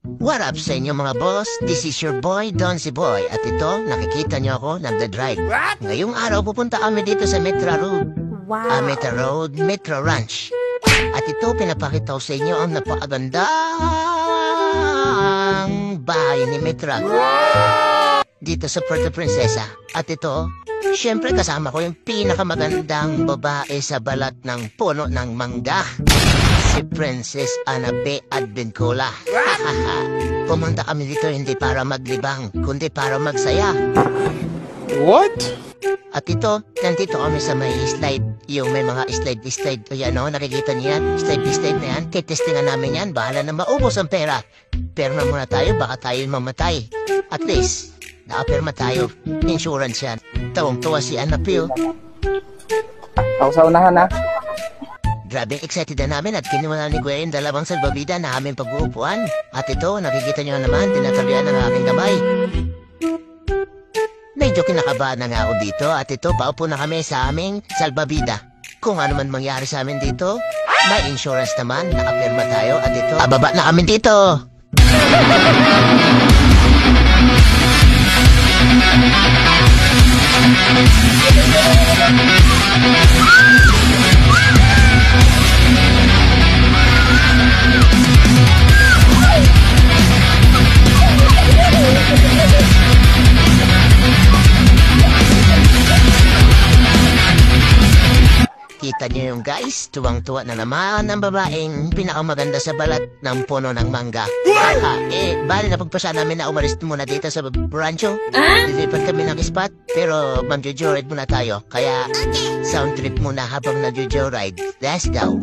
What up sa inyo mga boss? This is your boy, Donzy Boy. At ito, nakikita niyo ako nagda-drive. Ngayong araw pupunta kami dito sa Metro Road. Wow. Metro Road, Metro Ranch. At ito, pinapakita ko sa inyo ang napakagandang bahay ni Metra. Dito sa Puerto Princesa. At ito, syempre kasama ko yung pinakamagandang babae sa balat ng puno ng mangga. Si Princess Anabe Advencola. Pumunta kami dito hindi para maglibang, kundi para magsaya. What? At ito, nandito kami sa may slide. Yung may mga slide. Ayan o, nakikita niyo yan? Slide na yan. Kitestingan namin yan. Bahala na maubos ang pera. Pero na muna tayo, baka tayo mamatay. At least, nakaperma tayo. Insurance yan. Tawang-tuwa si Anapio. Ako sa unahan, ha? Grabe excited na namin at kinuha ni Kuya yung dalawang salbabida na aming pag-uupuan. At ito, nakikita niyo naman, tinatalian ng aking kamay. Medyo kinakabahan na nga ako dito at ito, paupo na kami sa aming salbabida. Kung ano man mangyari sa amin dito, may insurance naman, nakapirma tayo at ito, ababa na kami dito. Kita niyo yung guys, tuwang-tuwa na naman ang babaeng pinakamaganda sa balat ng puno ng mangga. Bali na pagpasya namin na umalis muna dito sa rancho. Lilipat kami ng spot, pero mag-joyride muna tayo. Kaya sound trip muna habang nag-joyride. Let's go!